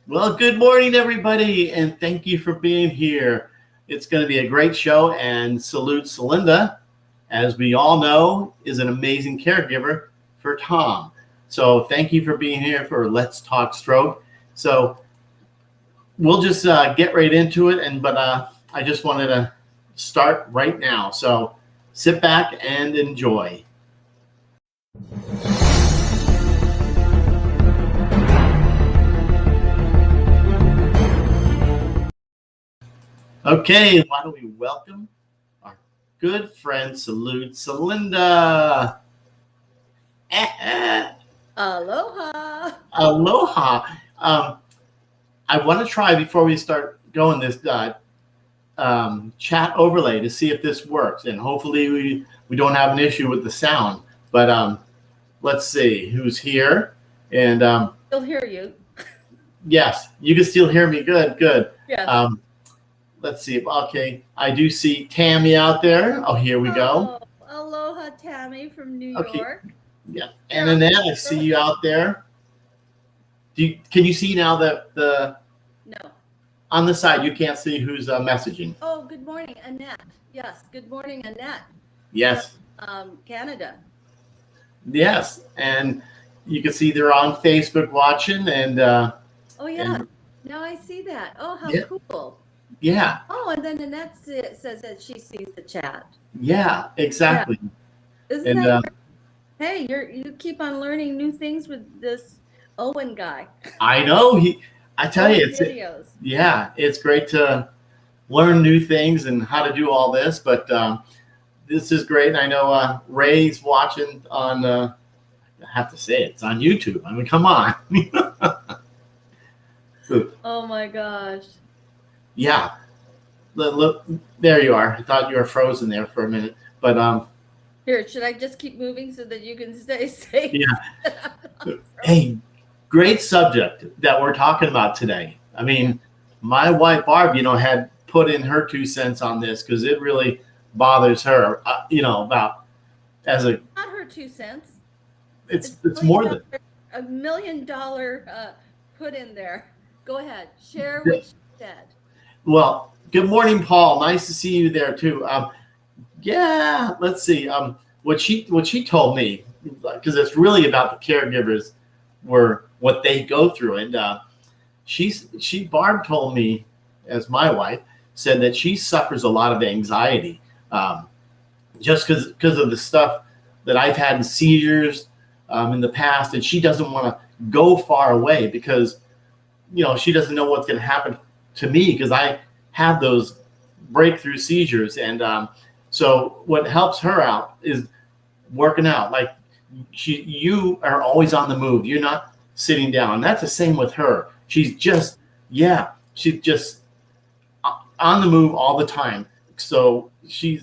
Well, good morning, everybody, and thank you for being here. It's going to be a great show, and Salute Salinda, as we all know, is an amazing caregiver for Tom. So thank you for being here for Let's Talk Stroke. So we'll just get right into it, but I just wanted to start right now. So sit back and enjoy. Okay, why don't we welcome our good friend Salud Salinda. Aloha. Aloha. I want to try before we start going this chat overlay to see if this works, and hopefully we don't have an issue with the sound. But let's see who's here, and Still hear you. yes, you can still hear me. Good, good. Yes. Let's see. Okay, I do see Tammy out there. Oh, here we go. Aloha, Tammy from New Okay. York. Yeah, and Annette, I see you out there. Can you see now that No. on the side you can't see who's messaging? Oh, good morning, Annette. Yes, good morning, Annette. Yes. Canada. Yes, and you can see they're on Facebook watching, and Oh yeah. and, Now I see that. Oh, how yeah. cool. Yeah. Oh, and then Annette says that she sees the chat. Yeah, exactly. Yeah. Isn't that great? Hey, you keep on learning new things with this Owen guy. I know I tell you, videos. It's great to learn new things and how to do all this. But this is great. And I know Ray's watching on. I have to say it's on YouTube. I mean, come on. So, oh my gosh. Yeah. Look, there you are. I thought you were frozen there for a minute, but Here, should I just keep moving so that you can stay safe? Yeah. Hey, great subject that we're talking about today. I mean, my wife Barb, had put in her 2 cents on this because it really bothers her. About as a not her 2 cents. It's more than $1 million put in there. Go ahead, share what she said. Well, good morning, Paul. Nice to see you there too. Yeah, let's see. What she told me, because it's really about the caregivers, were what they go through, and Barb told me, as my wife said, that she suffers a lot of anxiety, just because of the stuff that I've had in seizures in the past, and she doesn't want to go far away because she doesn't know what's going to happen to me because I have those breakthrough seizures, and so what helps her out is working out. Like you are always on the move. You're not sitting down. That's the same with her. She's just on the move all the time. So she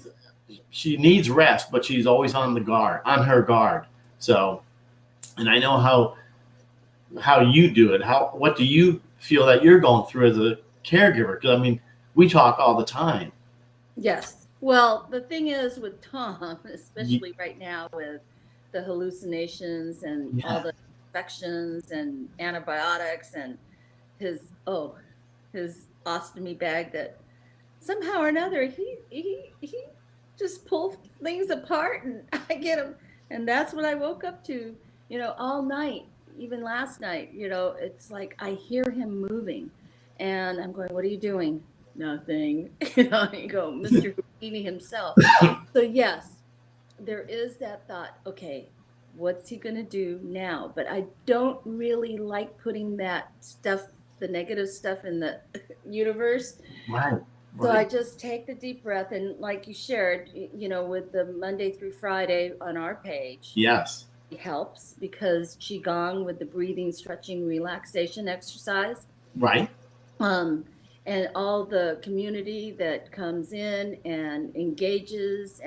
needs rest, but she's always on her guard. So, and I know how you do it. What do you feel that you're going through as a caregiver? Because I mean, we talk all the time. Yes. Well, the thing is with Tom, especially right now with the hallucinations and all the infections and antibiotics and his ostomy bag, that somehow or another he just pulls things apart, and I get him, and that's what I woke up to, all night, even last night. It's like I hear him moving, and I'm going, "What are you doing?" Nothing. You go, Mr. Houdini himself. So yes, there is that thought, okay, what's he going to do now? But I don't really like putting that stuff, the negative stuff, in the universe. Right. So I just take the deep breath, and like you shared, with the Monday through Friday on our page. Yes. It helps because Qigong with the breathing, stretching, relaxation exercise. Right. And all the community that comes in and engages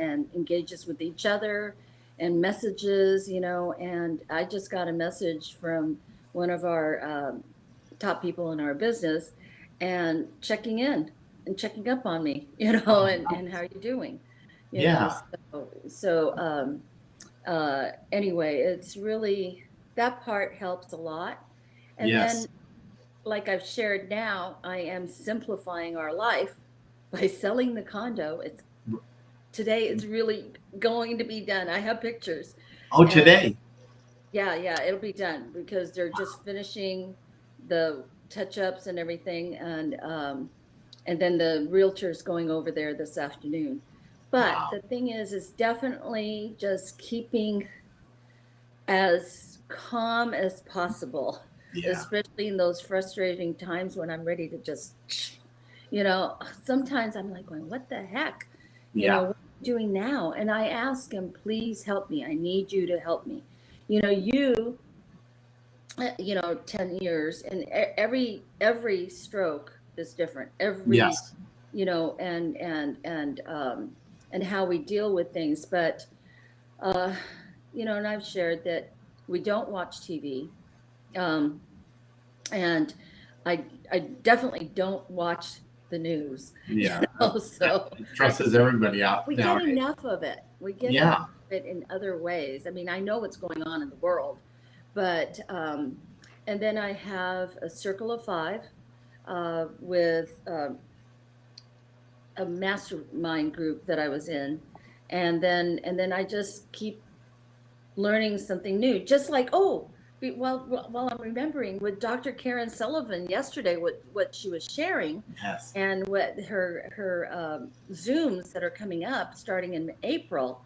with each other and messages, and I just got a message from one of our top people in our business and checking in and checking up on me, and how are you doing? So anyway, it's really, that part helps a lot. And then like I've shared now, I am simplifying our life by selling the condo. Today it's really going to be done. I have pictures. Oh, And today. yeah, it'll be done because they're just finishing the touch-ups and everything, and then the realtor's going over there this afternoon. But Wow. the thing is definitely just keeping as calm as possible, Yeah. especially in those frustrating times when I'm ready to just, sometimes I'm like going, what the heck? Yeah. What are you doing now? And I ask him, please help me. I need you to help me. You 10 years, and every stroke is different. Every, Yes. and how we deal with things. But uh, and I've shared that we don't watch TV, um, and I definitely don't watch the news. Yeah. So It stresses everybody out we get nowadays. enough of it. We get enough Yeah. of it in other ways. I mean, I know what's going on in the world, but and then I have a circle of five with a mastermind group that I was in, and then I just keep learning something new. Just like, while I'm remembering with Dr. Karen Sullivan yesterday, what she was sharing, Yes. and what her Zooms that are coming up starting in April.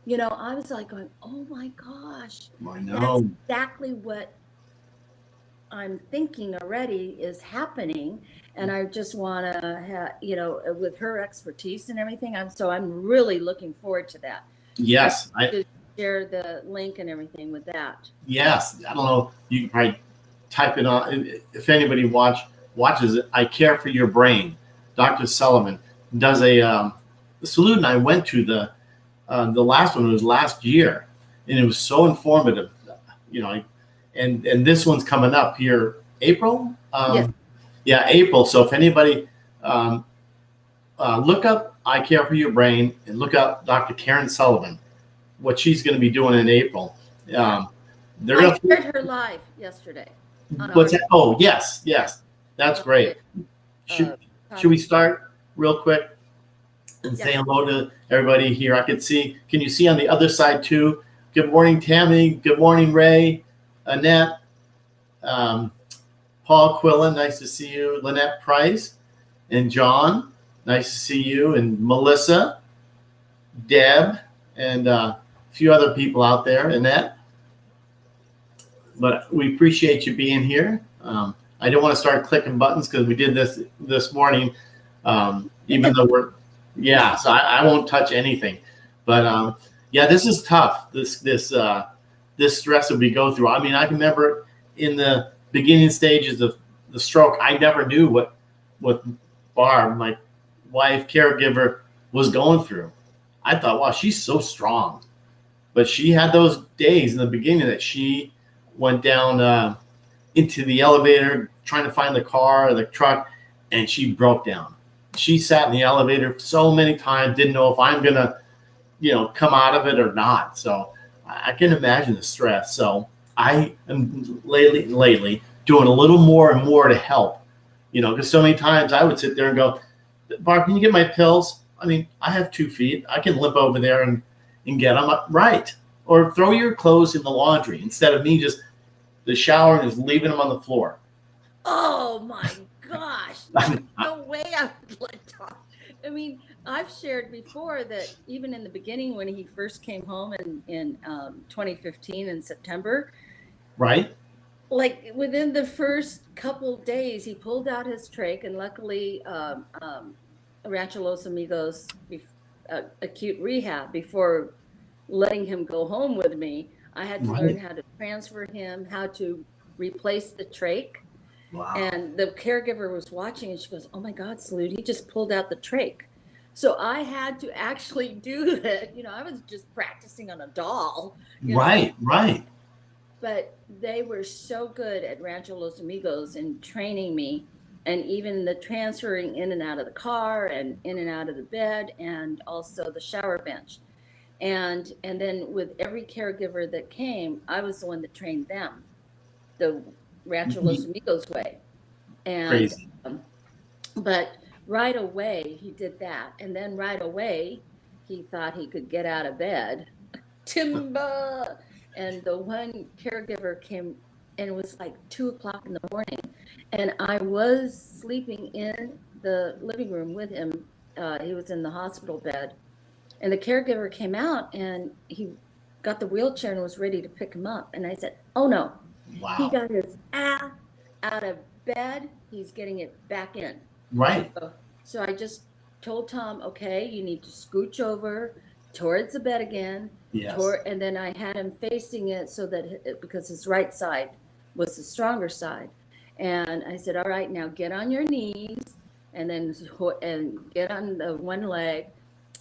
I was like going, oh my gosh, I that's know. exactly what I'm thinking already is happening. And I just want to with her expertise and everything, I'm really looking forward to that. I Yes. to share the link and everything with that. Yes. I don't know. You can probably type it on if anybody watches it. I Care for Your Brain. Dr. Sullivan does the Salud, and I went to the last one was last year, and it was so informative. And this one's coming up here April. Yes. Yeah, April. So if anybody look up I Care for Your Brain and look up Dr. Karen Sullivan, what she's going to be doing in April. Um, they're I going to. shared her live yesterday on What's our that? Oh, yes. That's great. uh, Should we start real quick and say yes. hello to everybody here? I could see. Can you see on the other side too? Good morning, Tammy. Good morning, Ray, Annette, Paul Quillen. Nice to see you. Lynette Price and John. Nice to see you. And Melissa, Deb, and a few other people out there. Annette. But we appreciate you being here. I don't want to start clicking buttons because we did this morning. Even though so I won't touch anything. But yeah, this is tough. This stress that we go through. I mean, I can remember in the beginning stages of the stroke, I never knew what Barb, my wife, caregiver, was going through. I thought, wow, she's so strong. But she had those days in the beginning that she went down into the elevator trying to find the car or the truck, and she broke down. She sat in the elevator so many times, didn't know if I'm gonna, come out of it or not. So I can imagine the stress. So I am lately doing a little more and more to help, because so many times I would sit there and go, Barb, can you get my pills? I mean, I have 2 feet. I can limp over there and get them right. Or throw your clothes in the laundry instead of me just the shower and just leaving them on the floor. Oh my gosh. There's no way I would let Tom. I mean, I've shared before that even in the beginning when he first came home in 2015 in September, right? Like within the first couple days, he pulled out his trach, and luckily, Rancho Los Amigos acute rehab before letting him go home with me. I had to learn how to transfer him, how to replace the trach. Wow. And the caregiver was watching, and she goes, "Oh my God, Salud, he just pulled out the trach." So I had to actually do it. I was just practicing on a doll. Right. But they were so good at Rancho Los Amigos in training me, and even the transferring in and out of the car and in and out of the bed, and also the shower bench. And then with every caregiver that came, I was the one that trained them the Rancho Los Amigos way. And Crazy. but right away he did that, and then right away he thought he could get out of bed. Timba! And the one caregiver came, and it was like 2 o'clock in the morning, and I was sleeping in the living room with him. He was in the hospital bed, and the caregiver came out, and he got the wheelchair and was ready to pick him up. And I said, "Oh no, he Wow. got his ass out of bed. He's getting it back in." Right. So I just told Tom, "Okay, you need to scooch over towards the bed again." Yes. And then I had him facing it so that, because his right side was the stronger side. And I said, "All right, now get on your knees and then and get on the one leg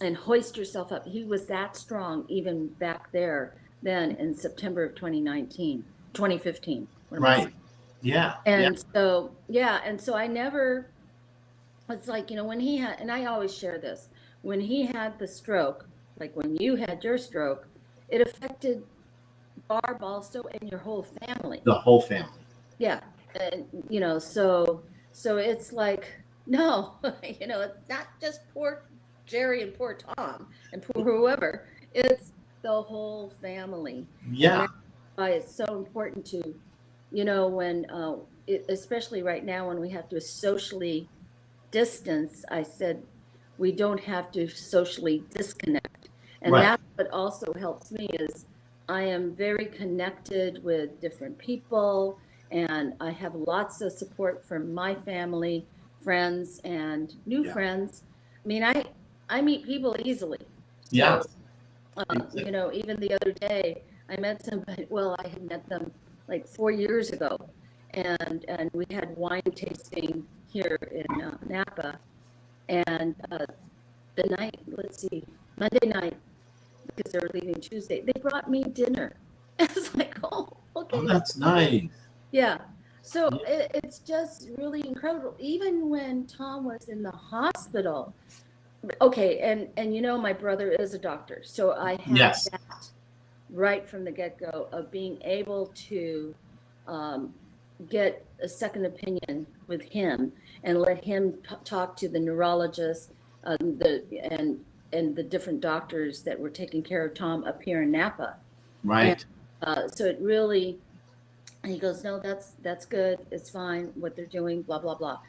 and hoist yourself up." He was that strong even back there then in September of 2015. What am I saying? Right. Yeah. Yeah. And so, yeah, and so I never, it's like, when he had, and I always share this, when he had the stroke, like when you had your stroke, it affected Barb also and your whole family. The whole family. Yeah. And, so it's like, no, it's not just poor Jerry and poor Tom and poor whoever, it's the whole family. And Yeah. that's why it's so important to, when, especially right now when we have to socially distance, I said, we don't have to socially disconnect. And Right. that's what also helps me is I am very connected with different people, and I have lots of support from my family, friends, and new Yeah. friends. I mean, I meet people easily. Yeah. So, even the other day, I met somebody, well, I had met them like 4 years ago, and we had wine tasting here in Napa, and the night, let's see, Monday night, because they were leaving Tuesday, they brought me dinner. It's like, oh, okay. Oh, that's nice. Yeah. So Yeah. it's just really incredible. Even when Tom was in the hospital, okay, and my brother is a doctor, so I had Yes. that right from the get-go of being able to get a second opinion with him and let him talk to the neurologist, and the different doctors that were taking care of Tom up here in Napa. Right. So it really, and he goes, "No, that's good. It's fine what they're doing, blah, blah, blah."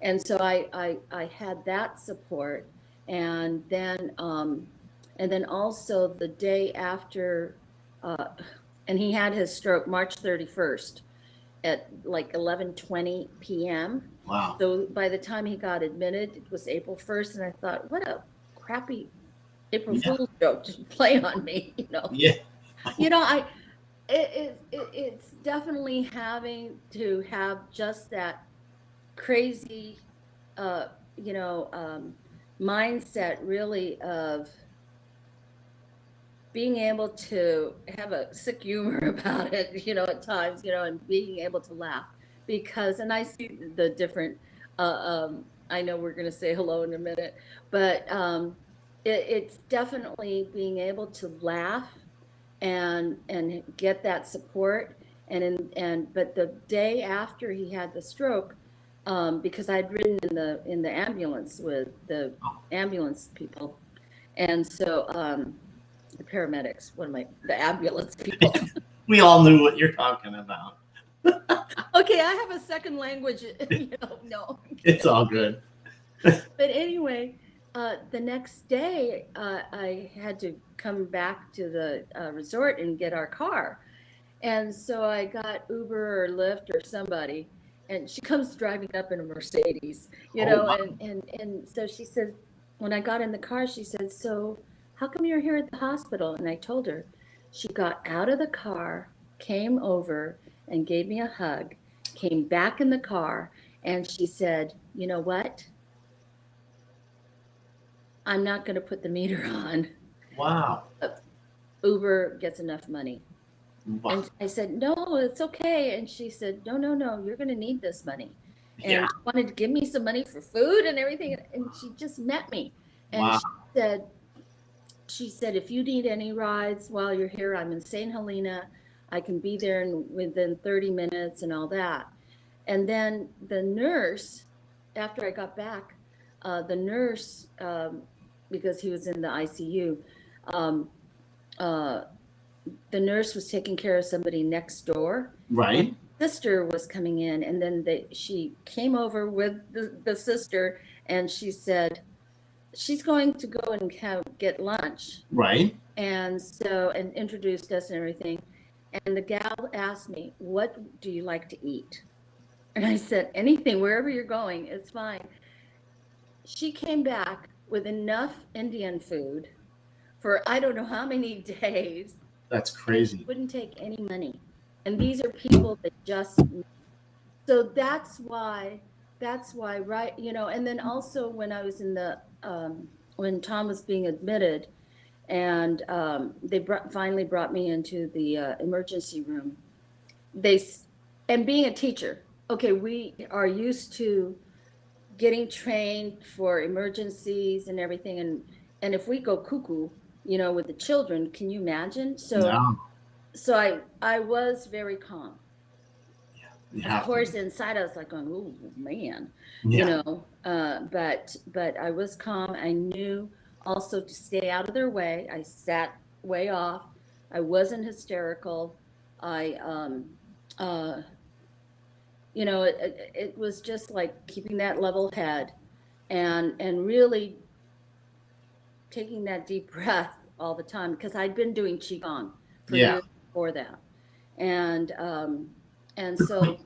And so I had that support. And then also the day after, and he had his stroke March 31st at like 11:20 p.m. Wow. So by the time he got admitted, it was April 1st. And I thought, what a crappy April Yeah. Fool's joke to play on me, Yeah. It's definitely having to have just that crazy, mindset really of being able to have a sick humor about it, at times, and being able to laugh because, and I see the different, I know we're going to say hello in a minute, but it's definitely being able to laugh and get that support. But the day after he had the stroke, because I'd ridden in the ambulance with the ambulance people, and so the paramedics, the ambulance people. We all knew what you're talking about. Okay, I have a second language, no. It's all good. But anyway, the next day, I had to come back to the resort and get our car. And so I got Uber or Lyft or somebody, and she comes driving up in a Mercedes, Wow. and so she said, when I got in the car, she said, "So how come you're here at the hospital?" And I told her. She got out of the car, came over and gave me a hug, came back in the car, and she said, "You know what? I'm not going to put the meter on. Wow. Uber gets enough money." Wow. And I said, "No, it's okay." And she said, No, you're going to need this money. And Yeah. she wanted to give me some money for food and everything. And she just met me. And Wow. she said, "If you need any rides while you're here, I'm in St. Helena. I can be there within 30 minutes and all that." And then the nurse, after I got back, the nurse, because he was in the ICU, um, uh, the nurse was taking care of somebody next door. Right. Sister was coming in, and then she came over with the sister, and she said she's going to go and get lunch. Right. And so, and introduced us and everything. And the gal asked me, "What do you like to eat?" And I said, "Anything, wherever you're going, it's fine." She came back with enough Indian food for I don't know how many days. That's And she crazy. wouldn't take any money. And these are people that just, so that's why, right, and then also when I was in the, when Tom was being admitted, and they finally brought me into the emergency room. And being a teacher, okay, we are used to getting trained for emergencies and everything, and if we go cuckoo, with the children, can you imagine? No. So I was very calm. You Of have course, to. inside I was like going, "Oh man," Yeah. but I was calm. I knew also to stay out of their way. I sat way off. I wasn't hysterical. I uh it was just like keeping that level head, and really taking that deep breath all the time, because I'd been doing qigong for Yeah. years before that, and so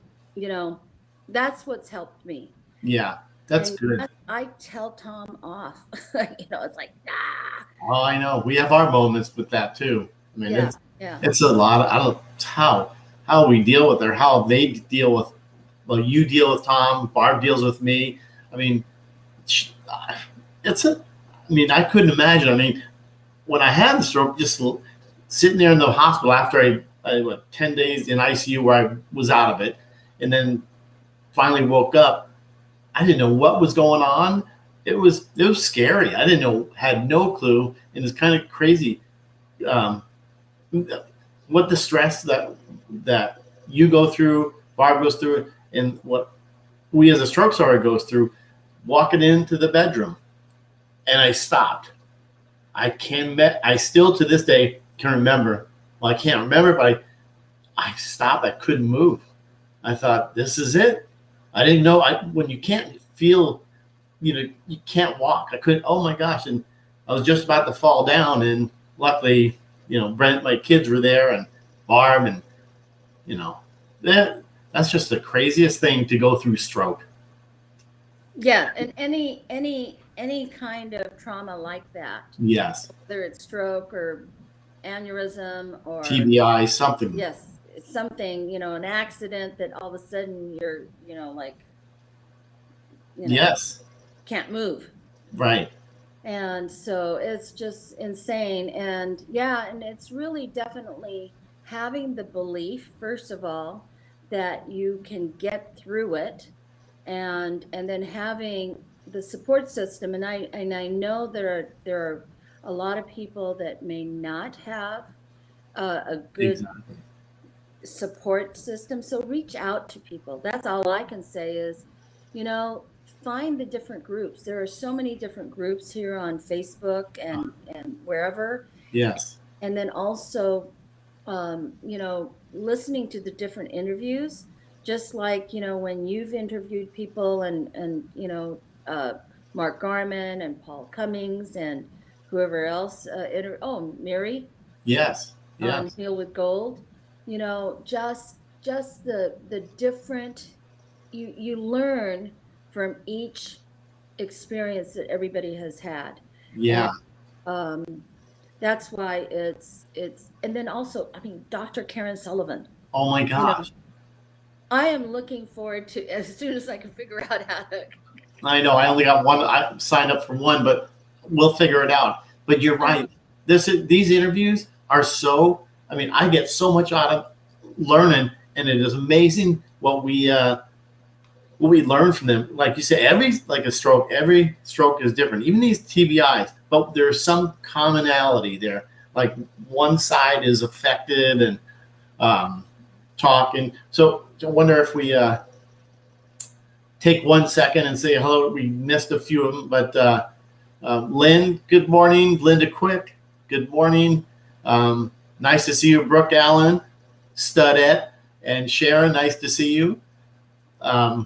that's what's helped me. Yeah. That's And good. I tell Tom off. It's like, ah, Oh, I know. We have our moments with that too. I mean, yeah, yeah, it's a lot of, I don't know how we deal with it, or how they deal with, well, you deal with Tom, Barb deals with me. I mean, it's a, I mean, I couldn't imagine. I mean, when I had the stroke, just sitting there in the hospital after I 10 days in ICU where I was out of it, and then finally woke up, I didn't know what was going on. It was scary. I didn't know, had no clue, and it's kind of crazy. Um, what the stress that you go through, Barb goes through, and what we as a stroke survivor goes through, walking into the bedroom, and I stopped. I still to this day can remember. Well, I can't remember, but I stopped. I couldn't move. I thought, this is it. I didn't know. When you can't feel, you can't walk. I couldn't. Oh my gosh! And I was just about to fall down, and luckily, Brent, my kids were there, and Barb, and you know, that's just the craziest thing to go through stroke. yeah. And any kind of trauma like that, Yes, whether it's stroke or aneurysm or, TBI, something. yes, it's something, an accident that all of a sudden you're, like, Yes, can't move. right. And so it's just insane. And yeah, and it's really definitely having the belief, first of all, that you can get through it, and then having the support system. And I know there are a lot of people that may not have a good Exactly. support system. So reach out to people. That's all I can say is, find the different groups. There are so many different groups here on Facebook and wherever. Yes. And then also, listening to the different interviews, just like, when you've interviewed people, and Mark Garman and Paul Cummings and whoever else, Mary, Yes. on Yes. Heal with Gold, just the different, you learn from each experience that everybody has had. Yeah. And that's why and then also, I mean, Dr. Karen Sullivan, Oh my you know, gosh. I am looking forward to, as soon as I can figure out how to. I know. I only got one. I signed up for one, but we'll figure it out. But you're right. These interviews are so. I mean, I get so much out of learning, and it is amazing what we learn from them. Like you say, every stroke is different. Even these TBIs, but there's some commonality there. Like one side is affected and talking. So I wonder if we take 1 second and say hello. We missed a few of them, but Lynn, good morning. Linda Quick, good morning. Nice to see you. Brooke Allen, Studette, and Sharon, nice to see you. I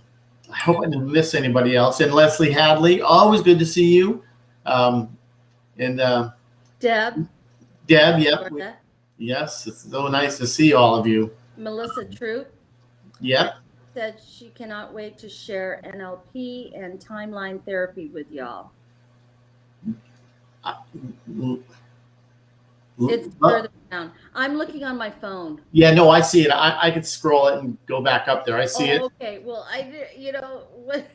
hope I didn't miss anybody else. And Leslie Hadley, always good to see you. And Deb. yep. Yes, it's so nice to see all of you. Melissa Troop. Yep. Said she cannot wait to share NLP and timeline therapy with y'all. It's further down. I'm looking on my phone. Yeah, no, I see it. I could scroll it and go back up there. I see it. Okay. Well, what?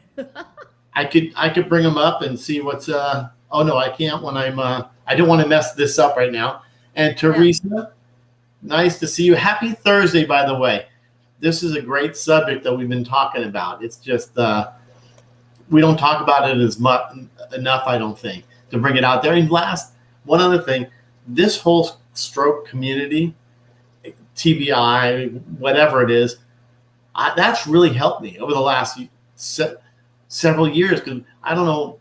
I could bring them up and see what's oh no, I can't when I'm I don't want to mess this up right now. And Teresa, nice to see you. Happy Thursday, by the way. This is a great subject that we've been talking about. It's just we don't talk about it as much enough, I don't think, to bring it out there. And last, one other thing, this whole stroke community, TBI, whatever it is, that's really helped me over the last several years. Because I don't know,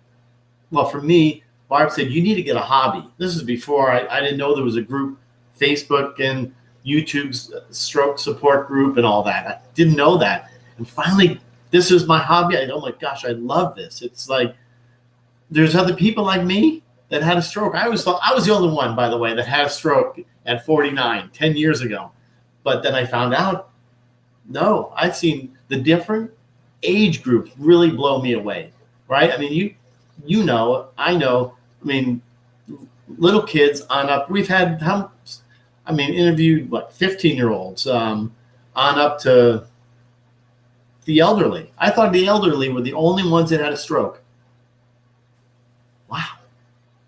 well, for me, Barb said, you need to get a hobby. This is before I didn't know there was a group, Facebook and YouTube's stroke support group and all that. I didn't know that. And finally, this is my hobby. Oh my gosh, I love this. It's like there's other people like me that had a stroke. I always thought I was the only one, by the way, that had a stroke at 49, 10 years ago. But then I found out, no, I've seen the different age groups really blow me away, right? I mean, you know, I know, I mean, little kids on up. We've had, interviewed, 15-year-olds on up to the elderly. I thought the elderly were the only ones that had a stroke. Wow.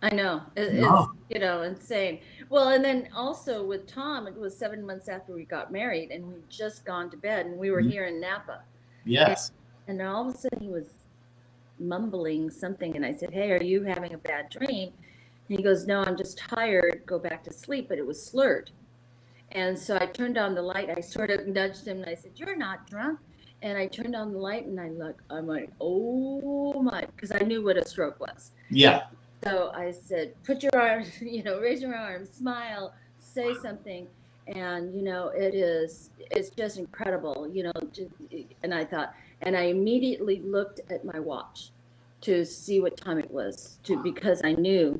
I know. It's, insane. Well, and then also with Tom, it was 7 months after we got married, and we'd just gone to bed, and we were here in Napa. Yes. And all of a sudden he was mumbling something, and I said, hey, are you having a bad dream? And he goes, no, I'm just tired, go back to sleep, but it was slurred. And so I turned on the light. I sort of nudged him, and I said, you're not drunk. And I turned on the light, and I'm like, oh my, because I knew what a stroke was. Yeah. So I said, put your arms, raise your arms, smile, say something. And, it's just incredible, and I thought, and I immediately looked at my watch to see what time it was, because I knew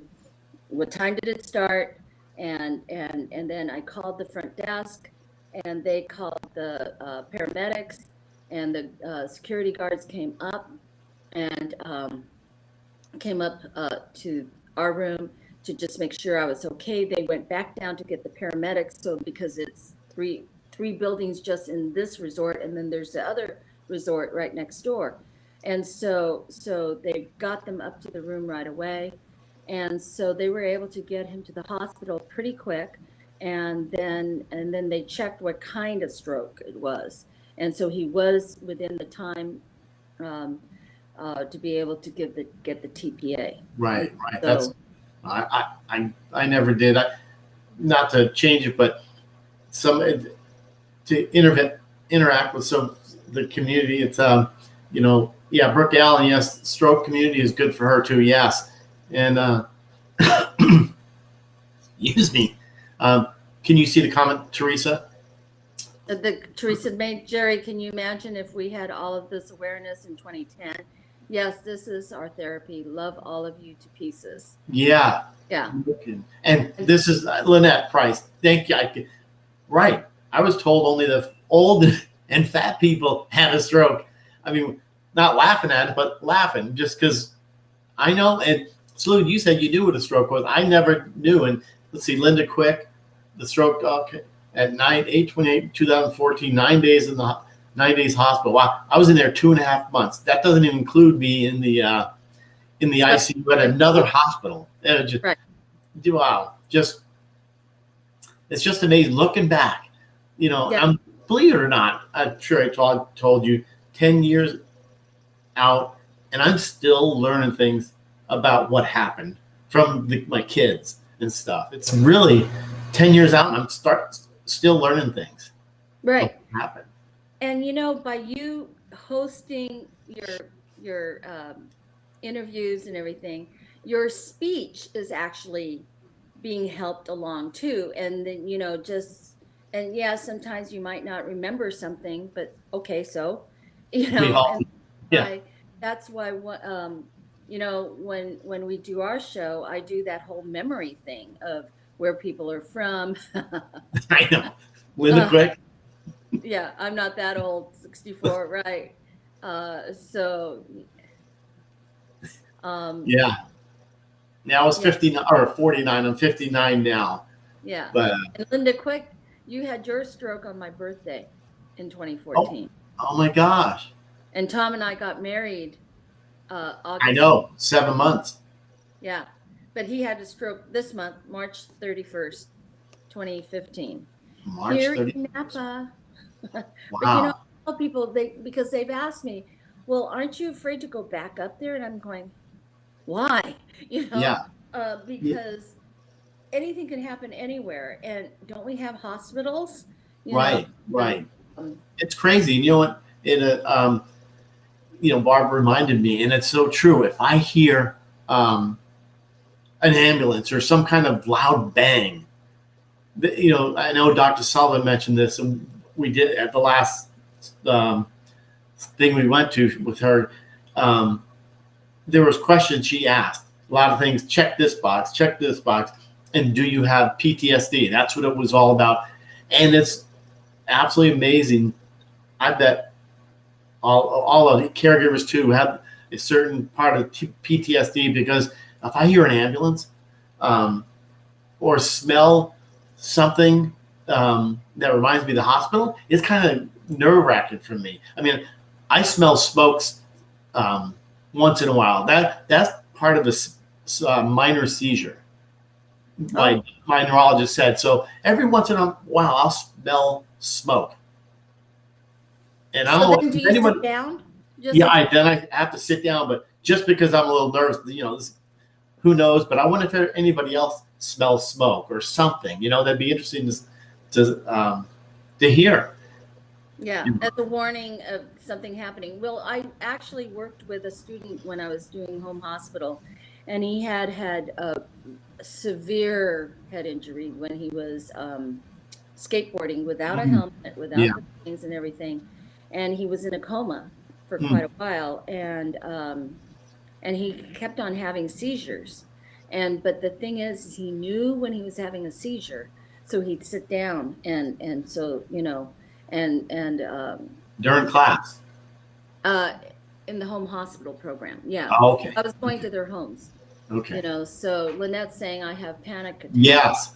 what time did it start. And then I called the front desk, and they called the paramedics, and the security guards came up to our room to just make sure I was okay. They went back down to get the paramedics. So because it's three buildings just in this resort, and then there's the other resort right next door. And so they got them up to the room right away. And so they were able to get him to the hospital pretty quick. And then they checked what kind of stroke it was. And so he was within the time to be able to get the TPA. Right. So, that's I never did. Not to change it, but to interact with the community. It's Brooke Allen. Yes, stroke community is good for her too. Yes, and excuse me. Can you see the comment, Teresa? Teresa made, Jerry, can you imagine if we had all of this awareness in 2010? Yes, this is our therapy. Love all of you to pieces. Yeah. Yeah. And this is Lynette Price. Thank you. Right. I was told only the old and fat people had a stroke. I mean, not laughing at it, but laughing just because I know. And Salud, you said you knew what a stroke was. I never knew. And let's see, Linda Quick, the stroke at 8/28/2014, 9 days in the 9 days hospital. Wow, I was in there 2.5 months. That doesn't even include me in the ICU at another hospital. Right. Wow, it's just amazing looking back. Yeah. Believe it or not, I'm sure I told you 10 years out, and I'm still learning things about what happened from my kids and stuff. It's really 10 years out, and I'm still learning things. Right. What happened. And by you hosting your interviews and everything, your speech is actually being helped along too. And then, and yeah, sometimes you might not remember something, but okay, so, We all, and yeah, that's why when we do our show, I do that whole memory thing of where people are from. I know. Linda, quick. Yeah, I'm not that old, 64, right? So, Yeah. Now it's yeah, 59 or 49. I'm 59 now. yeah. But And Linda, quick, you had your stroke on my birthday in oh, 2014. oh my gosh. And Tom and I got married I August. know. 7 months. Yeah. But he had a stroke this month, March 31st, 2015. March Here 30th. in Napa. But I Wow. tell people because they've asked me, well, aren't you afraid to go back up there? And I'm going, why? Yeah. Yeah. Because anything can happen anywhere. And don't we have hospitals? You know, Right. Right. um, It's crazy. You know what? Barb reminded me, and it's so true. If I hear an ambulance or some kind of loud bang, I know Dr. Sullivan mentioned this, and we did at the last um, thing we went to with her. There was questions she asked. A lot of things. Check this box. Check this box. And do you have PTSD? That's what it was all about. And it's absolutely amazing. I bet all of the caregivers too have a certain part of PTSD, because if I hear an ambulance or smell something that reminds me of the hospital, it's kind of nerve-wracking for me. I mean, I smell smokes once in a while. That's part of a minor seizure. My neurologist said so. Every once in a while, I'll smell smoke, and I so don't know then do if you anyone. sit down? Yeah, then I have to sit down, but just because I'm a little nervous, who knows? But I wonder if anybody else smells smoke or something. That'd be interesting to hear. Yeah, as a warning of something happening. Well, I actually worked with a student when I was doing home hospital, and he had a severe head injury when he was skateboarding without a helmet, without Yeah. the things and everything, and he was in a coma for Mm. quite a while, and he kept on having seizures, but the thing is he knew when he was having a seizure, so he'd sit down, and so and During class. uh, in the home hospital program, yeah, Oh, okay. I was going to their homes, Okay. so Lynette's saying I have panic attacks. Yes.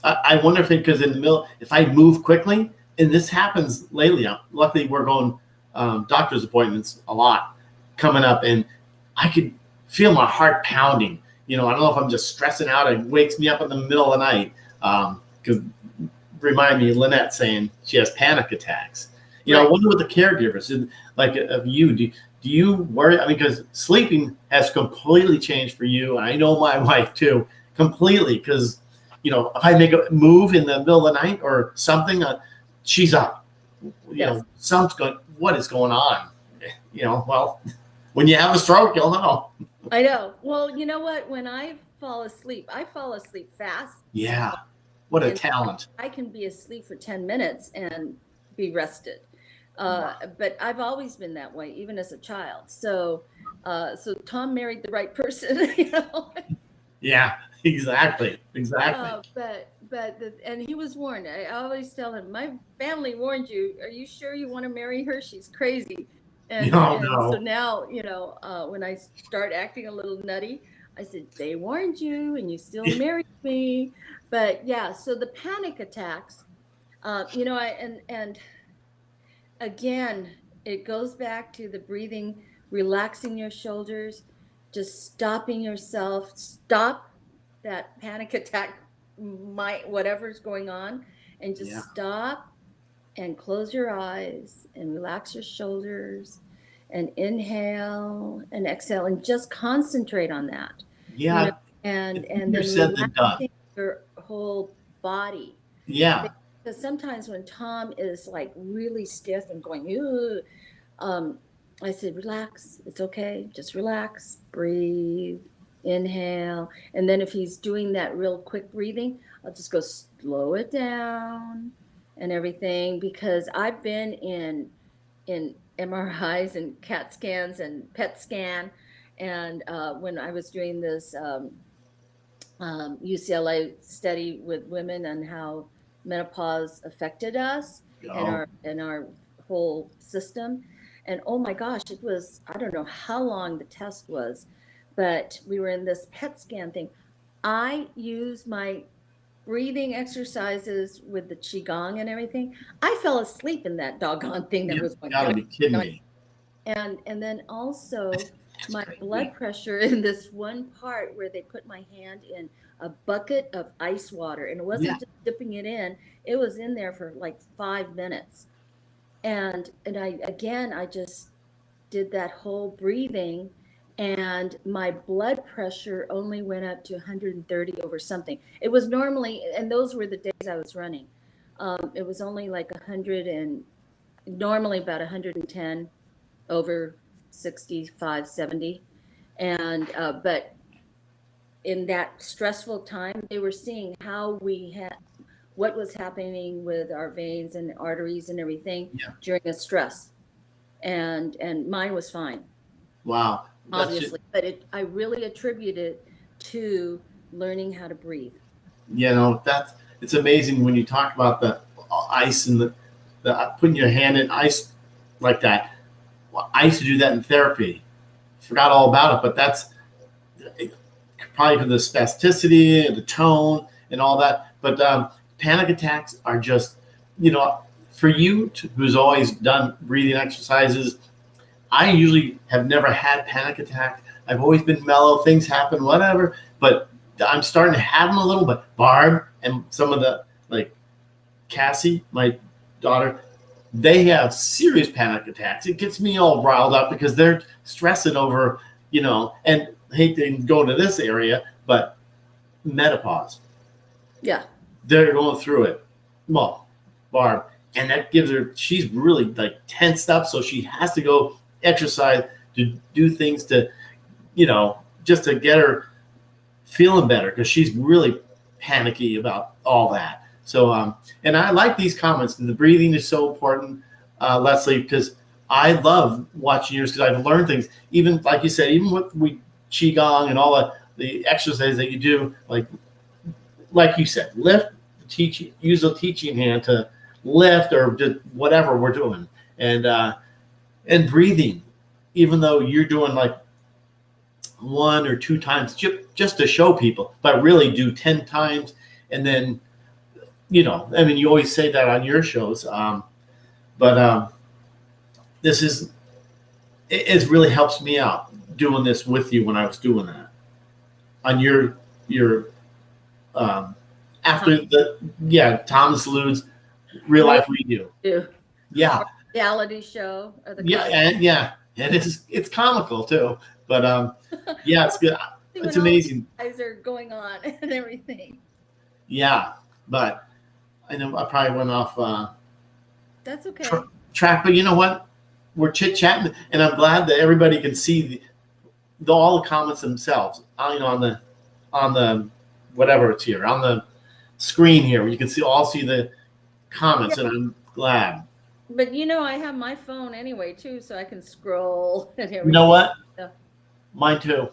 I wonder if because in the middle, if I move quickly, and this happens lately. Luckily, we're going doctor's appointments a lot coming up, and I could feel my heart pounding. I don't know if I'm just stressing out. It wakes me up in the middle of the night. Because remind me, Lynette saying she has panic attacks. I Right. wonder what the caregivers like of you. Do you worry? I mean, because sleeping has completely changed for you, and I know my wife too, completely. Because if I make a move in the middle of the night or something, she's up. Yes. Something's going. What is going on? Well, when you have a stroke, you'll know. I know. Well, you know what? When I fall asleep fast. Yeah. What a And talent. I can be asleep for 10 minutes and be rested. Wow. But I've always been that way, even as a child. So Tom married the right person, Yeah, exactly. and he was warned. I always tell him, my family warned you. Are you sure you want to marry her? She's crazy. And No. so now, when I start acting a little nutty, I said, they warned you and you still married me. But yeah, so the panic attacks, and again, it goes back to the breathing, relaxing your shoulders, just stopping yourself, stop that panic attack, whatever's going on, and just stop and close your eyes and relax your shoulders and inhale and exhale and just concentrate on that. Yeah. And You're then said and done. relaxing your whole body. Yeah. because sometimes when Tom is like really stiff and going, "Ugh," I said, relax, it's okay, just relax, breathe, inhale. And then if he's doing that real quick breathing, I'll just go slow it down and everything, because I've been in MRIs and CAT scans and PET scan. And when I was doing this UCLA study with women and how menopause affected us Oh, and our whole system. And oh my gosh, it was, I don't know how long the test was, but we were in this PET scan thing. I used my breathing exercises with the qigong and everything. I fell asleep in that doggone thing that you was going gotta be kidding me. and then also That's my crazy. blood pressure in this one part where they put my hand in a bucket of ice water, and it Yeah. wasn't just dipping it in, it was in there for like 5 minutes. And I just did that whole breathing, and my blood pressure only went up to 130 over something. It was normally, and those were the days I was running. It was only like 100 and normally about 110 over 65, 70. And, but in that stressful time, they were seeing how we had, what was happening with our veins and arteries and everything Yeah. during a stress. And mine was fine, Wow. That's just, obviously, but I really attribute it to learning how to breathe. that's, it's amazing when you talk about the ice and the putting your hand in ice like that. Well, I used to do that in therapy. Forgot all about it, but that's probably because of the spasticity and the tone and all that. But panic attacks are just, you know, for you who's always done breathing exercises, I usually have never had panic attacks. I've always been mellow. Things happen, whatever. But I'm starting to have them a little bit. Barb and some of the, like Cassie, my daughter, they have serious panic attacks. It gets me all riled up because they're stressing over, and I hate to go to this area, but menopause. Yeah. They're going through it. Well, Barb, and that gives her, she's really like tensed up, so she has to go exercise to do things to, just to get her feeling better because she's really panicky about all that. So, and I like these comments. The breathing is so important, Leslie, because I love watching yours because I've learned things. Even like you said, even with qigong and all the exercises that you do, like you said, lift, use the teaching hand to lift or just whatever we're doing, and breathing, even though you're doing like 1 or 2 times just to show people, but really do 10 times. And then, you always say that on your shows. But this is, it really helps me out doing this with you when I was doing that on your, after Tom and Salud's Real Life Redo. Yeah. Reality show or the And it's comical too. But it's good. It's amazing. Guys are going on and everything. Yeah, but I know I probably went off That's okay. track. But you know what? We're chit chatting, and I'm glad that everybody can see all the comments themselves. On the whatever it's here on the screen here, you can see the comments, and I'm glad. But I have my phone anyway too, so I can scroll and everything. You know what? Yeah. Mine too.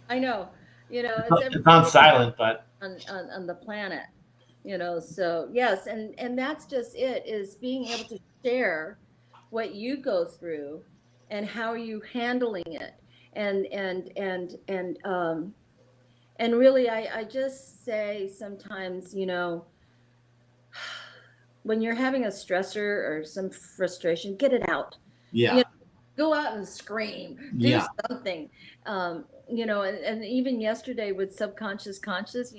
I know. It's on silent, but on the planet. So yes, and that's just it, is being able to share what you go through and how you handling it. And really I just say sometimes, when you're having a stressor or some frustration, get it out. Yeah. Go out and scream, do something. And even yesterday with subconscious conscious,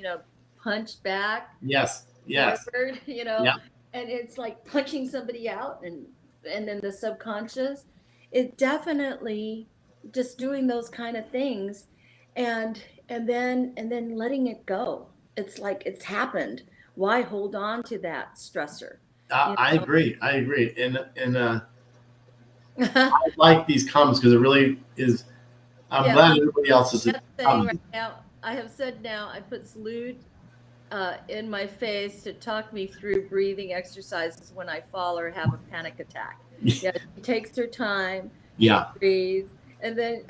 punch back. Yes. Forward, and it's like punching somebody out, and then the subconscious, it definitely just doing those kind of things, and then letting it go. It's like it's happened. Why hold on to that stressor? I agree. And I like these comments because it really is. I'm Yeah, glad everybody else is I'm saying right commenting. now, I have said now, I put Salud in my face to talk me through breathing exercises when I fall or have a panic attack. Yeah, she takes her time, she Yeah, breathes, and then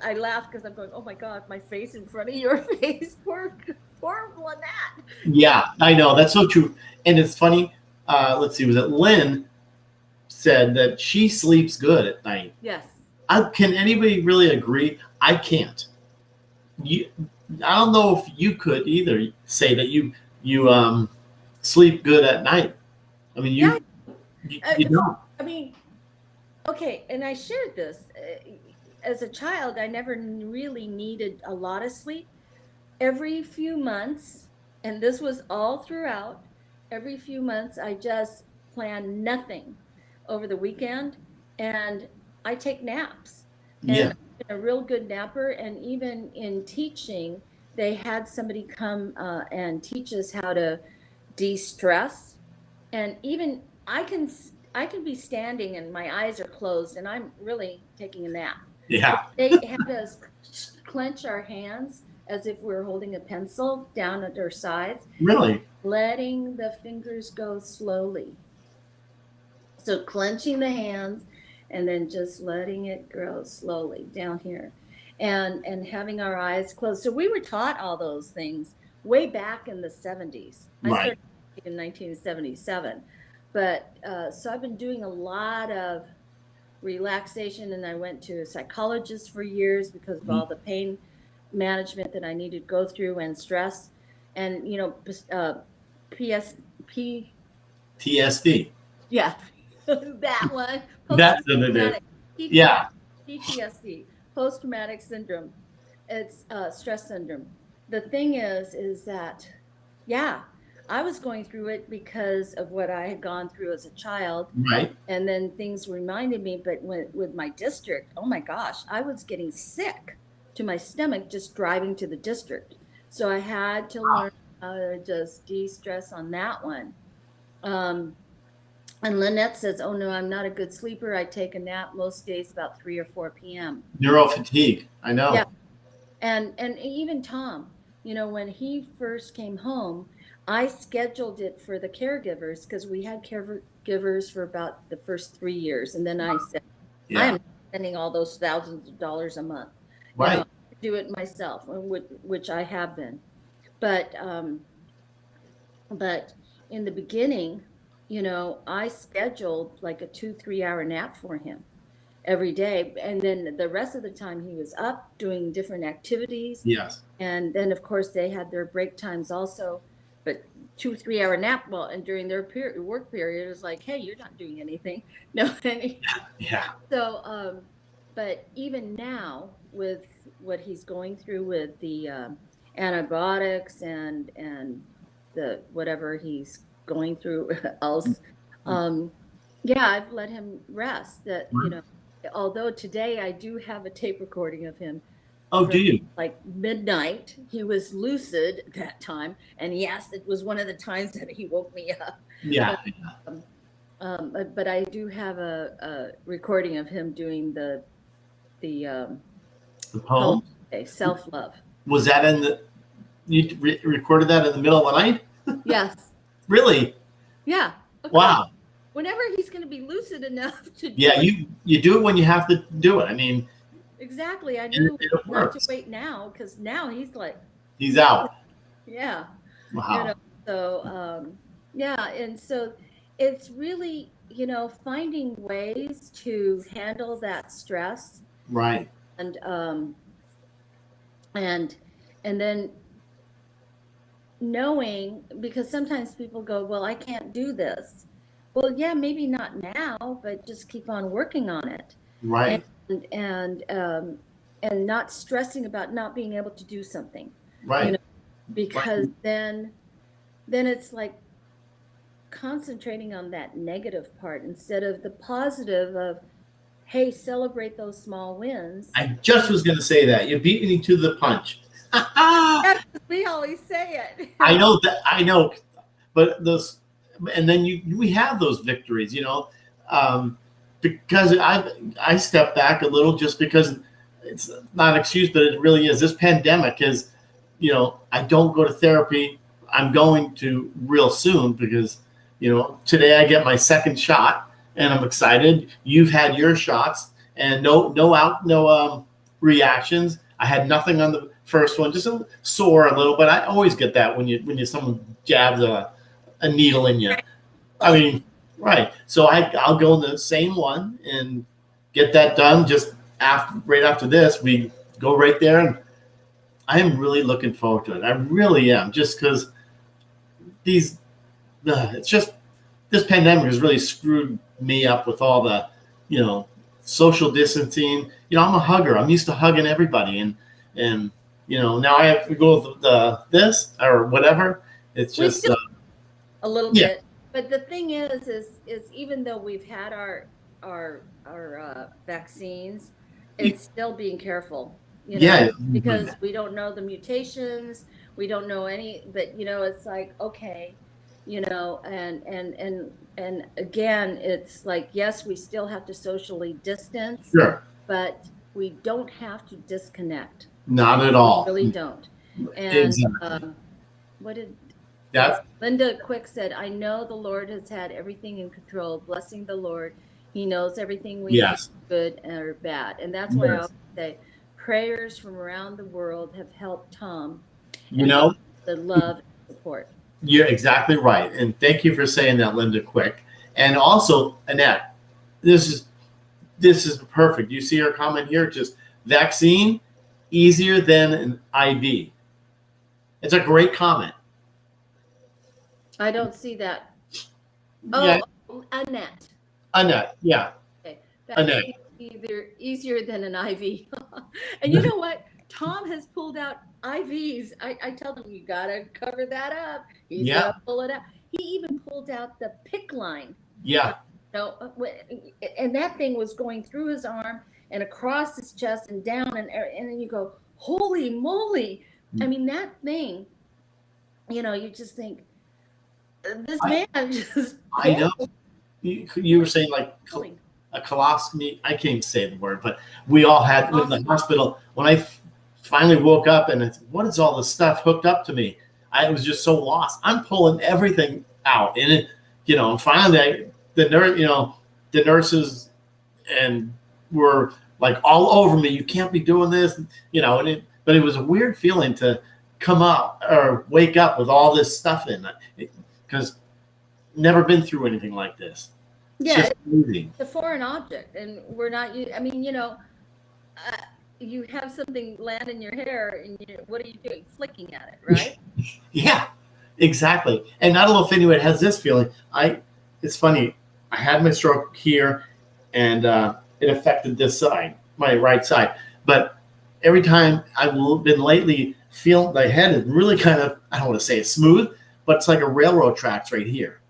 I laugh because I'm going, oh my God, my face in front of your face, poor Lynette. yeah, I know that's so true. And it's funny. Let's see, was it Lynn said that she sleeps good at night? Yes. Can anybody really agree? I can't. You, I don't know if you could either say that you sleep good at night. I mean, Yeah. you don't. I mean, okay, and I shared this. As a child, I never really needed a lot of sleep. Every few months, and this was all throughout, every few months, I just plan nothing over the weekend and I take naps. And Yeah, I'm a real good napper. And even in teaching, they had somebody come and teach us how to de-stress. And even I can be standing and my eyes are closed and I'm really taking a nap. yeah, They had us clench our hands as if we were holding a pencil down at our sides, really. letting the fingers go slowly. So clenching the hands and then just letting it go slowly down here and having our eyes closed. So we were taught all those things way back in the 70s. I Right. started in 1977. But so I've been doing a lot of relaxation, and I went to a psychologist for years because of all the pain management that I needed to go through and stress. And PS P TSD. yeah, that one, That's the name. post-traumatic Yeah. PTSD, post-traumatic syndrome. It's stress syndrome. The thing is that, yeah, I was going through it because of what I had gone through as a child. Right. And then things reminded me, but with my district, oh my gosh, I was getting sick to my stomach just driving to the district. So I had to learn how to just de-stress on that one. And Lynette says, oh no, I'm not a good sleeper. I take a nap most days about 3 or 4 p.m. Neuro fatigue. I know. Yeah. And even Tom, when he first came home, I scheduled it for the caregivers because we had caregivers for about the first 3 years. And then I said, I am spending all those thousands of dollars a month. Right. Do it myself, which I have been. But in the beginning, I scheduled like a 2-3 hour nap for him every day. And then the rest of the time he was up doing different activities. Yes. And then of course they had their break times also, but 2-3 hour nap. Well, and during their work period, it's like, hey, you're not doing anything. No. Yeah. So, but even now with what he's going through with the antibiotics and the whatever he's going through else, yeah, I've let him rest. That although today I do have a tape recording of him. Oh, do you? Like midnight, he was lucid at that time, and yes, it was one of the times that he woke me up. Yeah. But I do have a recording of him doing the poem. Self-love. Was that you recorded that in the middle of the night? Yes. Really? Yeah. Wow. Whenever he's going to be lucid enough to do it. You do it when you have to do it. I mean, exactly. I knew it not to wait now because now he's like, he's out. Yeah. Wow. So yeah, and so it's really finding ways to handle that stress. Right. And then knowing, because sometimes people go, well, I can't do this. Well, yeah, maybe not now, but just keep on working on it. Right. And not stressing about not being able to do something. Right. Because then it's like concentrating on that negative part instead of the positive of, hey, celebrate those small wins. I just was going to say that. You beat me to the punch. We always say it. I know that. I know. but and then we have those victories, because I step back a little just because it's not an excuse, but it really is. This pandemic is, I don't go to therapy. I'm going to real soon because, today I get my second shot and I'm excited. You've had your shots and no reactions. I had nothing on the first one, just sore a little, but I always get that when someone jabs a needle in you. I mean, right. So I'll go in the same one and get that done. Just right after this, we go right there, and I am really looking forward to it. I really am, just because it's just this pandemic has really screwed me up with all the, social distancing. I'm a hugger. I'm used to hugging everybody, and now I have to go with this or whatever. It's just a little bit. But the thing is even though we've had our vaccines, it's still being careful, because we don't know the mutations, we don't know but it's like, okay, and again, it's like, yes, we still have to socially distance, sure, but we don't have to disconnect. Not at all. We really don't. And exactly. What did that? Linda Quick said, I know the Lord has had everything in control. Blessing the Lord. He knows everything we do, good or bad. And that's why I always say prayers from around the world have helped Tom. The love and support. You're exactly right. And thank you for saying that, Linda Quick. And also, Annette, this is perfect. You see her comment here, just vaccine easier than an IV. It's a great comment. I don't see that. Yeah. Annette. Annette, yeah. Okay. Annette. Either easier than an IV. And you know what? Tom has pulled out IVs. I tell him, you got to cover that up. He's got to pull it out. He even pulled out the PICC line. Yeah. And that thing was going through his arm and across his chest and down. And then you go, holy moly. I mean, that thing, you just think, this man just. I know. You were saying like a colostomy. I can't even say the word, but we all had in the hospital. When I finally woke up and it's, what is all this stuff hooked up to me? I was just so lost. I'm pulling everything out, and and finally the nurses and were like all over me. You can't be doing this, but it was a weird feeling to come up or wake up with all this stuff in it. Because never been through anything like this. It's a foreign object, and we're not. I mean, you have something land in your hair, and what are you doing? Flicking at it, right? Yeah, exactly. And I don't know if anyone has this feeling. It's funny. I had my stroke here, and it affected this side, my right side. But every time I've been lately, feel my head is really kind of, I don't want to say it's smooth, but it's like a railroad tracks right here.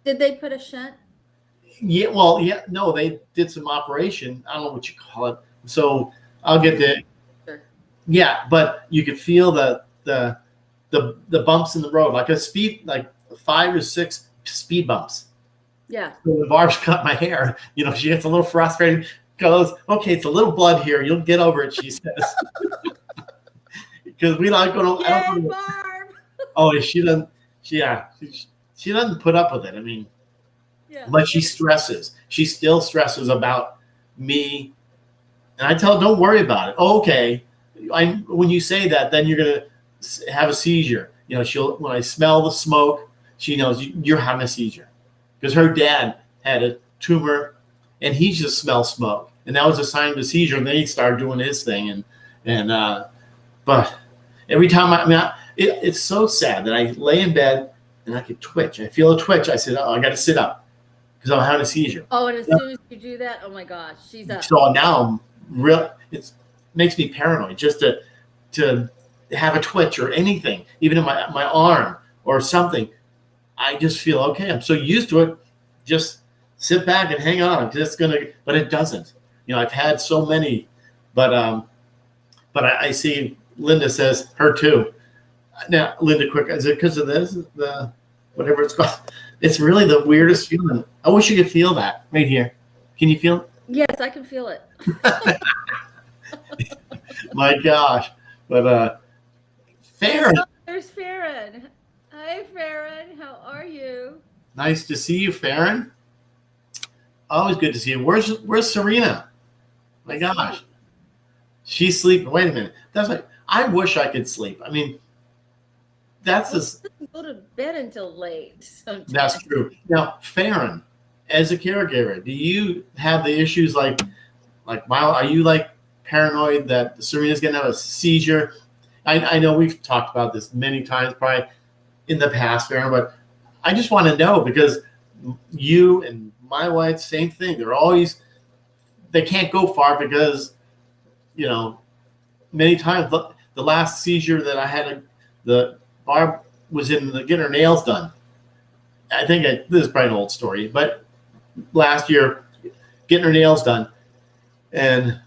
Did they put a shunt? Yeah, well, yeah, no, they did some operation. I don't know what you call it. So I'll get the. Sure. Yeah, but you could feel the bumps in the road, like 5 or 6 speed bumps. Yeah. So the Barb's cut my hair. She gets a little frustrated. Goes, okay, it's a little blood here. You'll get over it, she says. Because we like going. Yay, Barb! Oh, she doesn't. She doesn't put up with it. I mean, but she stresses. She still stresses about me, and I tell her, "Don't worry about it." Oh, okay, when you say that, then you're gonna have a seizure. When I smell the smoke, she knows you're having a seizure, because her dad had a tumor, and he just smelled smoke, and that was a sign of a seizure. And then he started doing his thing, but every time it's so sad that I lay in bed. And I could twitch. I feel a twitch. I said, "Oh, I got to sit up because I'm having a seizure." Oh, and as soon as you do that, oh my gosh, she's up. So now it makes me paranoid just to have a twitch or anything, even in my arm or something. I just feel okay. I'm so used to it. Just sit back and hang on. But it doesn't. I've had so many, but I see Linda says her too. Now, Linda, quick, is it because of this? The whatever it's called? It's really the weirdest feeling. I wish you could feel that right here. Can you feel Yes, I can feel it. it? My gosh. But Farron, Oh, there's Farron. Hi, Farron. How are you? nice to see you, Farron. Always good to see you. Where's Serena? My gosh. She's sleeping. Wait a minute. That's like, I wish I could sleep. I mean, that's Well, go to bed until late sometimes. that's true. Now, Farron, as a caregiver, do you have the issues like Miles? Are you like paranoid that Serena's gonna have a seizure? I know we've talked about this many times, probably in the past, Farron, but I just want to know because you and my wife, same thing. They can't go far because, many times the last seizure that I had, the Barb was in getting her nails done. I think this is probably an old story, but last year getting her nails done, and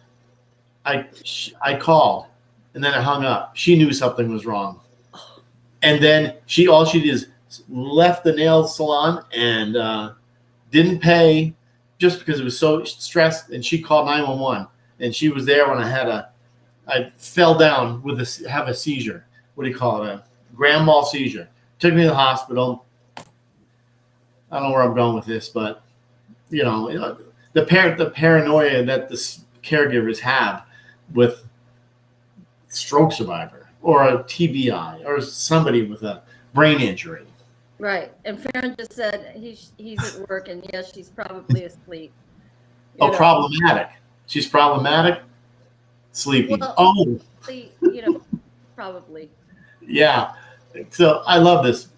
I called, and then I hung up. She knew something was wrong, and then all she did is left the nail salon and didn't pay just because it was so stressed. And she called 911, and she was there when I fell down have a seizure. What do you call it? A grand mal seizure. Took me to the hospital. I don't know where I'm going with this, but the paranoia that the caregivers have with stroke survivor or a TBI or somebody with a brain injury. Right. And Farron just said he's at work, and yes, she's probably asleep. Problematic. She's problematic. Sleeping. Well, probably. Yeah. So I love this.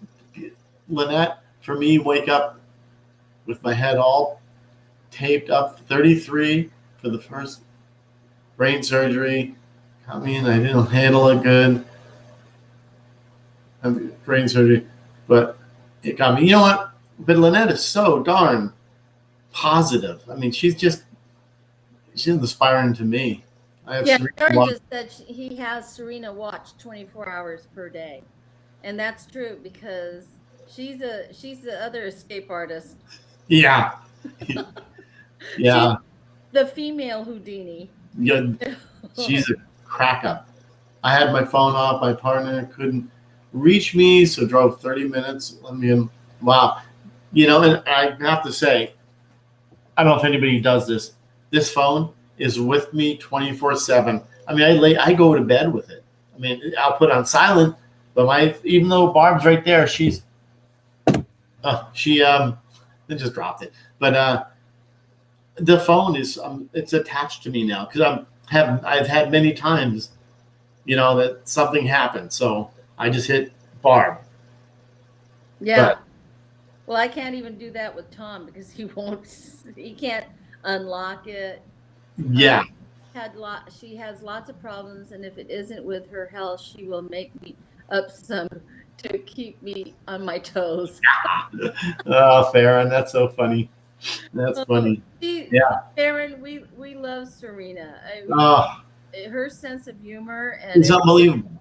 Lynette, for me, wake up with my head all taped up, 33 for the first brain surgery. I mean, I didn't handle it good. Brain surgery, but it got me. You know what? But Lynette is so darn positive. I mean, she's inspiring to me. Farron just said he has Serena watch 24 hours per day. And that's true because she's the other escape artist. Yeah. Yeah. She's the female Houdini. Yeah. She's a crack up. I had my phone off. My partner couldn't reach me, so drove 30 minutes. I mean, wow. And I have to say, I don't know if anybody does this. This phone is with me 24/7. I mean, I go to bed with it. I mean, I'll put it on silent, but even though Barb's right there, she just dropped it. But the phone is it's attached to me now because I've had many times, that something happened, so I just hit Barb. Yeah. Well, I can't even do that with Tom because he can't unlock it. Yeah. She has lots of problems, and if it isn't with her health, she will make me up some to keep me on my toes. Oh, Farron, that's so funny. That's funny. Farron, we love Serena. Her sense of humor and it's unbelievable.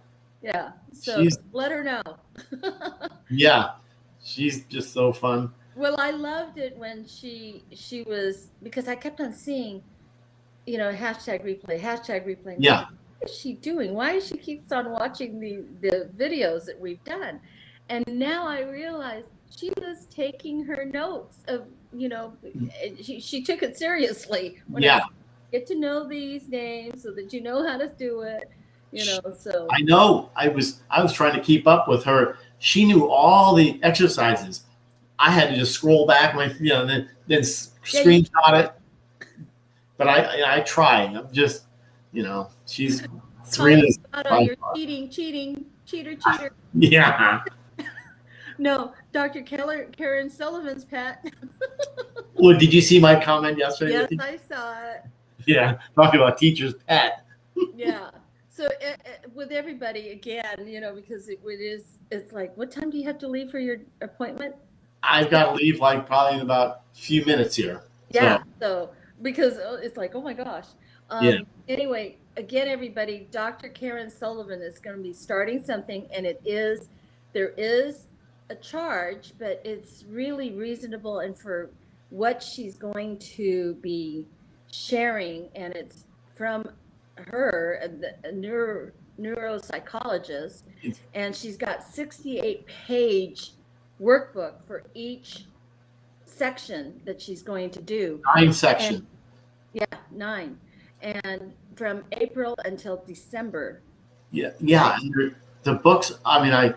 Yeah. So let her know. Yeah. She's just so fun. Well, I loved it when she was, because I kept on seeing, hashtag replay. Yeah. What is she doing? Why is she keeps on watching the videos that we've done? And now I realize she was taking her notes of, she took it seriously. Get to know these names so that you know how to do it. So I know. I was trying to keep up with her. She knew all the exercises. I had to just scroll back then screenshot it. But I try. I'm just, she's Serena's. You're cheating, cheater. Yeah. No, Dr. Karen Sullivan's pet. Well, did you see my comment yesterday? Yes, I saw it. Yeah, talking about teacher's pet. Yeah. So with everybody again, because it's like, what time do you have to leave for your appointment? I've got to leave probably in about a few minutes here. Yeah. So because it's like, oh my gosh. Anyway, again, everybody, Dr. Karen Sullivan is going to be starting something, and there is a charge, but it's really reasonable, and for what she's going to be sharing, and it's from her, a neuropsychologist, and she's got 68-page workbook for each section that she's going to do. 9 sections. Yeah, 9. And from April until December. Yeah. And the books, I mean,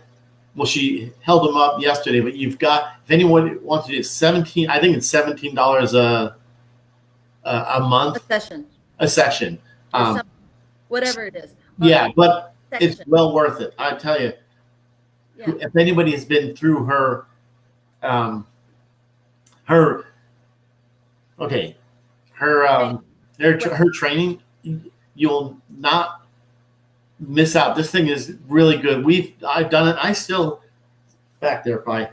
she held them up yesterday, but you've got, if anyone wants to do 17, I think it's $17 a month. A session. Whatever it is. Yeah, but it's well worth it. I tell you, if anybody has been through her training, you'll not miss out. This thing is really good. I've done it. I still back there by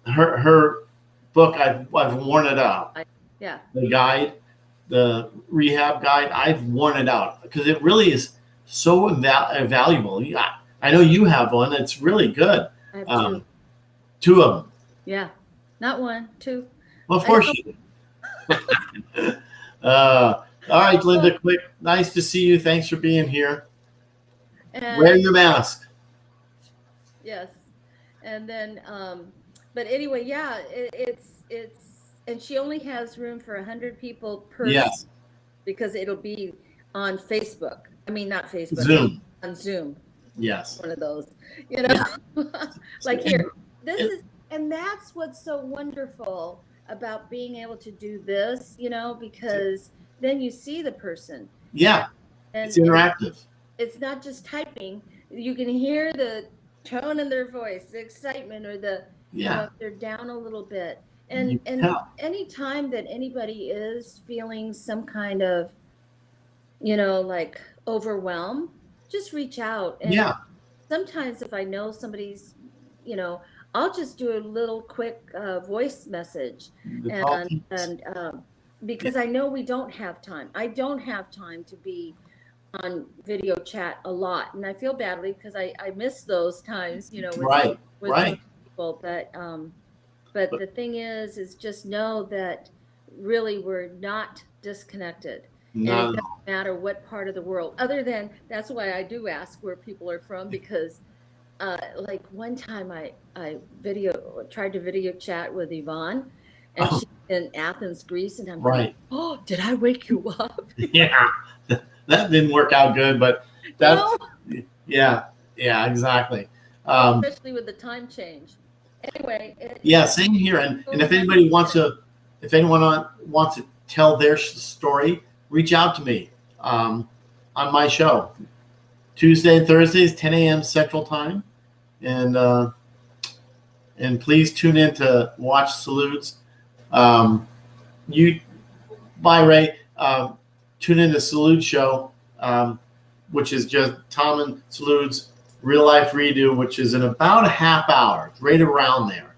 her book. I've worn it out. The guide, the rehab guide. I've worn it out because it really is so valuable. I know you have one. It's really good. I have 2. 2 of them. Yeah, not 1, 2. Well, of course you. All right, Linda, quick. Nice to see you. Thanks for being here. Wear your mask. Yes. And then, but anyway, yeah, it's, and she only has room for 100 people per. Yes. Because it'll be on Facebook. I mean, not Facebook. Zoom. On Zoom. Yes. One of those, like here, and that's what's so wonderful about being able to do this, because then you see the person. Yeah. And it's interactive. It's not just typing. You can hear the tone in their voice, the excitement, or if they're down a little bit. And any time that anybody is feeling some kind of, like overwhelm, just reach out. And sometimes if I know somebody's, I'll just do a little quick voice message, and because I know we don't have time. I don't have time to be on video chat a lot, and I feel badly because I miss those times, with people. But the thing is just know that really we're not disconnected. No. And it doesn't matter what part of the world, other than that's why I do ask where people are from, because like one time I tried to video chat with Yvonne, and she's in Athens, Greece, and I'm like, oh, did I wake you up? Yeah, that didn't work out good, but yeah, exactly. Especially with the time change. Anyway. Same here. And if anybody wants to, wants to tell their story, reach out to me on my show. Tuesday and Thursdays, 10 a.m. Central Time. And please tune in to watch Salud's. Ray, tune in to Salud show, which is just Tom and Salud's Real Life Redo, which is in about a half hour, right around there.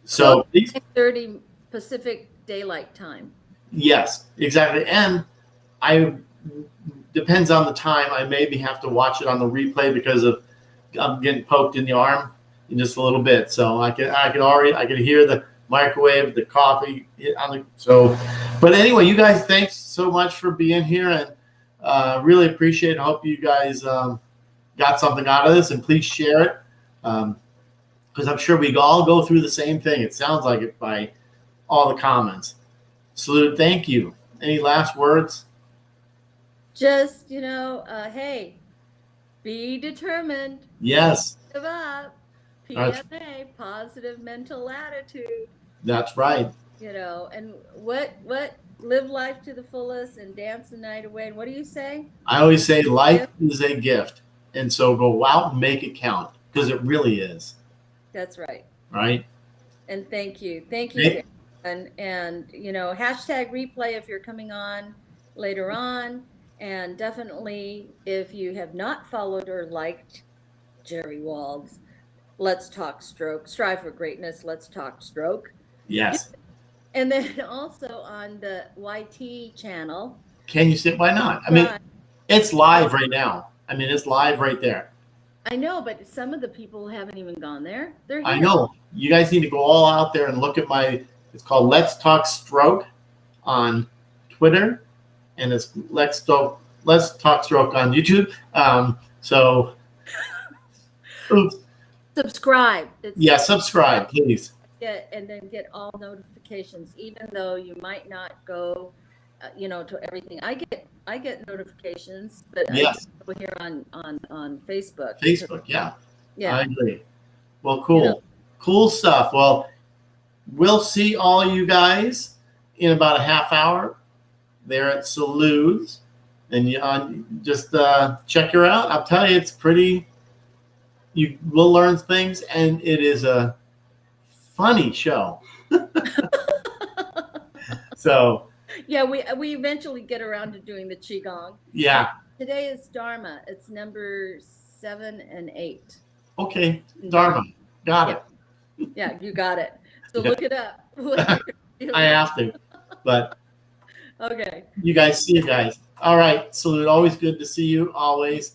So 30 Pacific Daylight Time. Yes, exactly. And depends on the time. I maybe have to watch it on the replay because I'm getting poked in the arm in just a little bit. So I can hear the microwave, the coffee but anyway, you guys, thanks so much for being here, and really appreciate it. Hope you guys got something out of this, and please share it, because I'm sure we all go through the same thing. It sounds like it by all the comments. Salud, thank you. Any last words? Just, hey, be determined. Yes. Give up. PMA, positive mental attitude. That's right. And what live life to the fullest and dance the night away. And what do you say? I always say life is a gift. And so go out and make it count, because it really is. That's right. Right. And thank you. And hashtag replay if you're coming on later on. And definitely, if you have not followed or liked Jerry Wald's Let's Talk Stroke, Strive for Greatness, Let's Talk Stroke. Yes. And then also on the YT channel, Can you sit? Why not? I mean, Right. it's live right now. I mean, it's live right there. I know, but some of the people haven't even gone there. They're here. I know. You guys need to go all out there and look at it's called Let's Talk Stroke on Twitter, and it's Let's Talk Stroke on YouTube. So, oops. Subscribe. Yeah, subscribe, please. And then get all notifications, even though you might not go, to everything. I get notifications, but Yes. I go here on Facebook. Facebook, yeah. Yeah. I agree. Well, cool. Cool stuff. Well, we'll see all you guys in about a half hour there at Salud. And just check her out. I'll tell you, it's pretty. You will learn things, and it is a funny show. So. Yeah, we eventually get around to doing the Qigong. Yeah. Today is Dharma. It's number 7 and 8. Okay, Dharma. Got it. Yeah, you got it. So Yeah. look it up. I have to, but Okay. you guys, see you guys. All right, Salud. Always good to see you. Always.